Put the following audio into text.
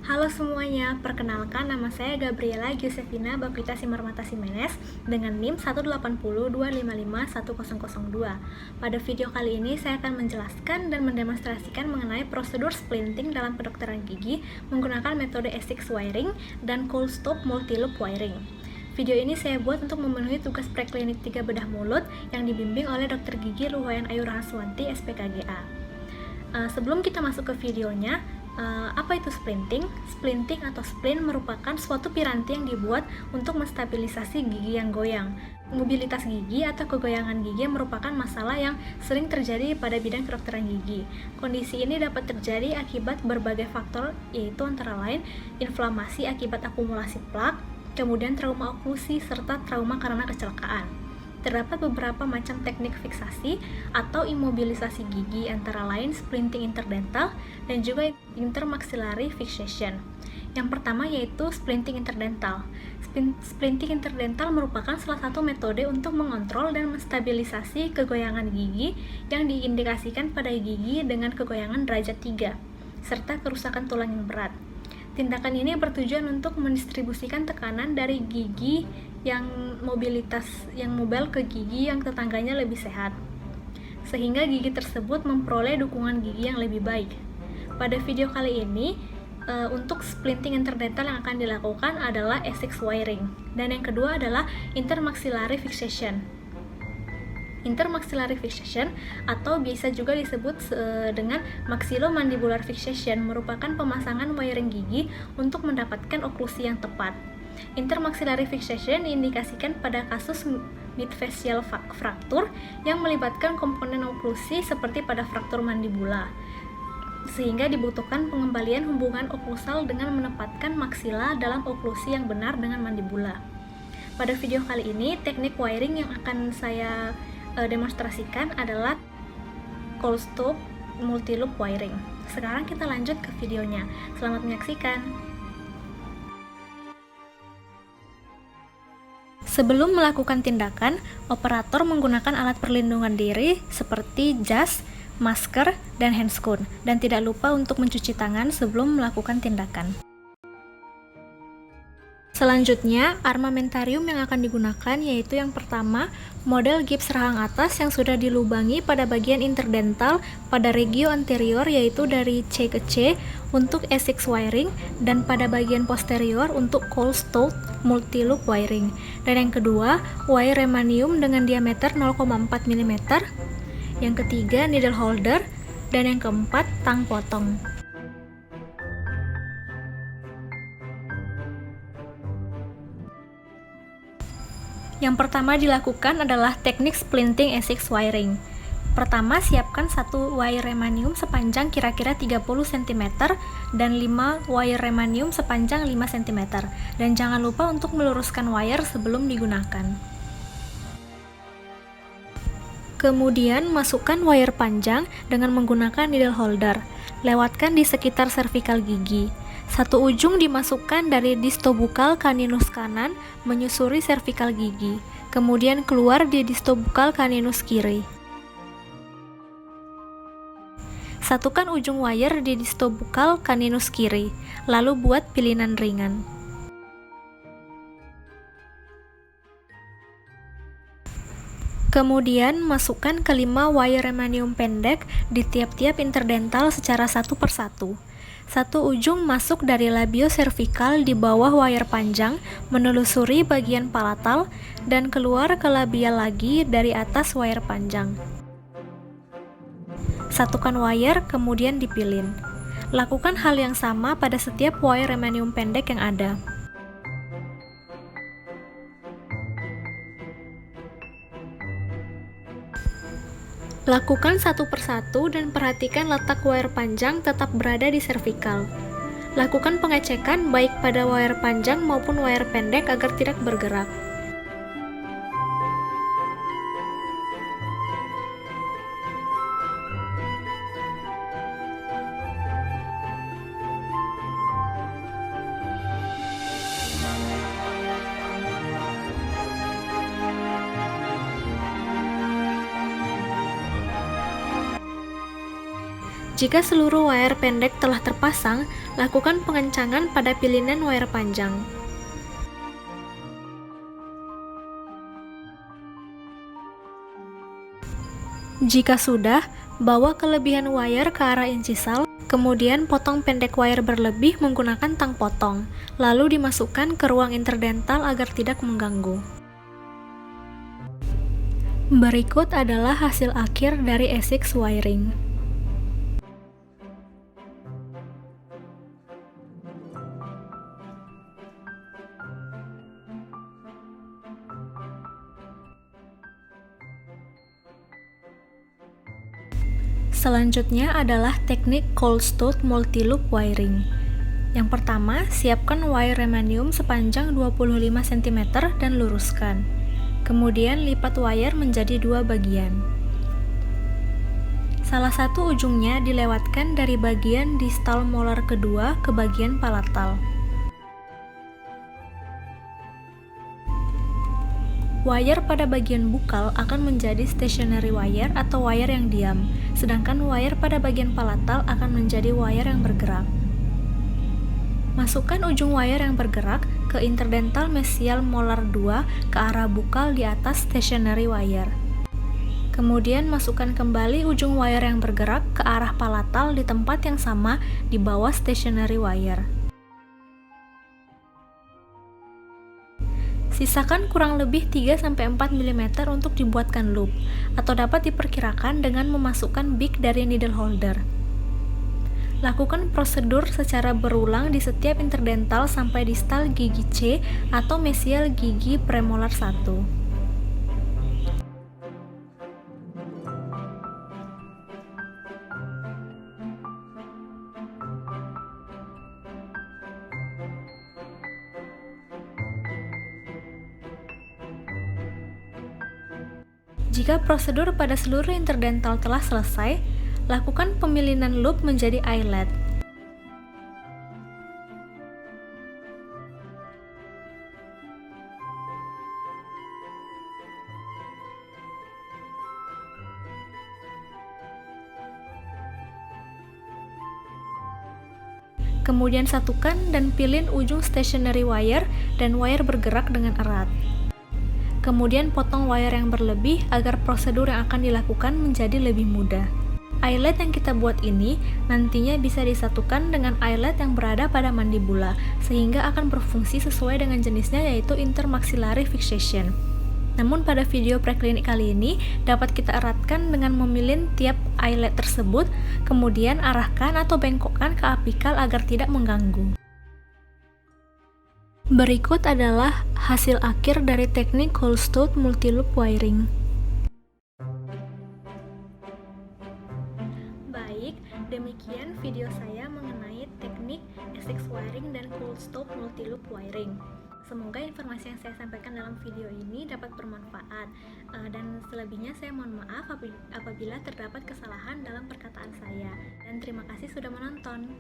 Halo semuanya, perkenalkan nama saya Gabriela Giusepina Bapita Simarmata Simenes dengan NIM 18025510002. Pada video kali ini saya akan menjelaskan dan mendemonstrasikan mengenai prosedur splinting dalam kedokteran gigi menggunakan metode Essex wiring dan cold stop multi-loop wiring. Video ini saya buat untuk memenuhi tugas preklinik 3 bedah mulut yang dibimbing oleh Dr. Gigi Luhwayan Ayu Rahaswanti, SPKGA. Sebelum kita masuk ke videonya, apa itu splinting? Splinting atau splint merupakan suatu piranti yang dibuat untuk menstabilisasi gigi yang goyang. Mobilitas gigi atau kegoyangan gigi merupakan masalah yang sering terjadi pada bidang kedokteran gigi. Kondisi ini dapat terjadi akibat berbagai faktor, yaitu antara lain inflamasi akibat akumulasi plak, kemudian trauma oklusi, serta trauma karena kecelakaan. Terdapat beberapa macam teknik fiksasi atau imobilisasi gigi, antara lain splinting interdental dan juga intermaxillary fixation. Yang pertama yaitu splinting interdental. Splinting interdental merupakan salah satu metode untuk mengontrol dan menstabilisasi kegoyangan gigi yang diindikasikan pada gigi dengan kegoyangan derajat 3 serta kerusakan tulang yang berat. Tindakan ini bertujuan untuk mendistribusikan tekanan dari gigi yang mobile ke gigi yang tetangganya lebih sehat, sehingga gigi tersebut memperoleh dukungan gigi yang lebih baik. Pada video kali ini, untuk splinting interdental yang akan dilakukan adalah Essex wiring, dan yang kedua adalah intermaxillary fixation. Intermaxillary fixation atau biasa juga disebut dengan maxillomandibular fixation merupakan pemasangan wiring gigi untuk mendapatkan oklusi yang tepat. Intermaxillary fixation diindikasikan pada kasus midfacial fracture yang melibatkan komponen oklusi seperti pada fraktur mandibula, sehingga dibutuhkan pengembalian hubungan oklusal dengan menempatkan maksila dalam oklusi yang benar dengan mandibula. Pada video kali ini, teknik wiring yang akan saya demonstrasikan adalah cold stop multi-loop wiring. Sekarang kita lanjut ke videonya. Selamat menyaksikan. Sebelum melakukan tindakan, operator menggunakan alat perlindungan diri seperti jas, masker, dan handscoon, dan tidak lupa untuk mencuci tangan sebelum melakukan tindakan. Selanjutnya, armamentarium yang akan digunakan yaitu yang pertama, model gips rahang atas yang sudah dilubangi pada bagian interdental pada regio anterior yaitu dari C ke C untuk Essex wiring dan pada bagian posterior untuk cold stop multi-loop wiring. Dan yang kedua, wire remanium dengan diameter 0,4 mm. Yang ketiga, needle holder. Dan yang keempat, tang potong. Yang pertama dilakukan adalah teknik splinting Essex wiring. Pertama, siapkan satu wire remanium sepanjang kira-kira 30 cm dan 5 wire remanium sepanjang 5 cm. Dan jangan lupa untuk meluruskan wire sebelum digunakan. Kemudian, masukkan wire panjang dengan menggunakan needle holder. Lewatkan di sekitar cervical gigi. Satu ujung dimasukkan dari distobukal caninus kanan menyusuri cervical gigi, kemudian keluar di distobukal caninus kiri. Satukan ujung wire di distobukal caninus kiri, lalu buat pilinan ringan. Kemudian masukkan kelima wire remanium pendek di tiap-tiap interdental secara satu persatu. Satu ujung masuk dari labio cervical di bawah wire panjang menelusuri bagian palatal dan keluar ke labial lagi dari atas wire panjang. Satukan wire kemudian dipilin. Lakukan hal yang sama pada setiap wire remanium pendek yang ada. Lakukan satu persatu dan perhatikan letak wire panjang tetap berada di cervical. Lakukan pengecekan baik pada wire panjang maupun wire pendek agar tidak bergerak. Jika seluruh wire pendek telah terpasang, Lakukan pengencangan pada pilihan wire panjang. Jika sudah, bawa kelebihan wire ke arah incisal, kemudian potong pendek wire berlebih menggunakan tang potong, lalu dimasukkan ke ruang interdental agar tidak mengganggu. Berikut adalah hasil akhir dari A6 wiring. Selanjutnya adalah teknik cold stud multi-loop wiring. Yang pertama, siapkan wire remanium sepanjang 25 cm dan luruskan. Kemudian lipat wire menjadi dua bagian. Salah satu ujungnya dilewatkan dari bagian distal molar kedua ke bagian palatal. Wire pada bagian bukal akan menjadi stationary wire atau wire yang diam, sedangkan wire pada bagian palatal akan menjadi wire yang bergerak. Masukkan ujung wire yang bergerak ke interdental mesial molar 2 ke arah bukal di atas stationary wire. Kemudian masukkan kembali ujung wire yang bergerak ke arah palatal di tempat yang sama di bawah stationary wire. Sisakan kurang lebih 3-4 mm untuk dibuatkan loop, atau dapat diperkirakan dengan memasukkan big dari needle holder. Lakukan prosedur secara berulang di setiap interdental sampai distal gigi C atau mesial gigi premolar 1. Jika prosedur pada seluruh interdental telah selesai, lakukan pemilihan loop menjadi eyelet. Kemudian satukan dan pilin ujung stationary wire dan wire bergerak dengan erat. Kemudian potong wire yang berlebih agar prosedur yang akan dilakukan menjadi lebih mudah. Eyelet yang kita buat ini nantinya bisa disatukan dengan eyelet yang berada pada mandibula, sehingga akan berfungsi sesuai dengan jenisnya, yaitu intermaxillary fixation. Namun pada video preklinik kali ini dapat kita eratkan dengan memilih tiap eyelet tersebut, kemudian arahkan atau bengkokkan ke apikal agar tidak mengganggu. Berikut adalah hasil akhir dari teknik cold stud multi-loop wiring. Baik, demikian video saya mengenai teknik A6 wiring dan cold stud multi-loop wiring. Semoga informasi yang saya sampaikan dalam video ini dapat bermanfaat, dan selebihnya saya mohon maaf apabila terdapat kesalahan dalam perkataan saya. Dan terima kasih sudah menonton.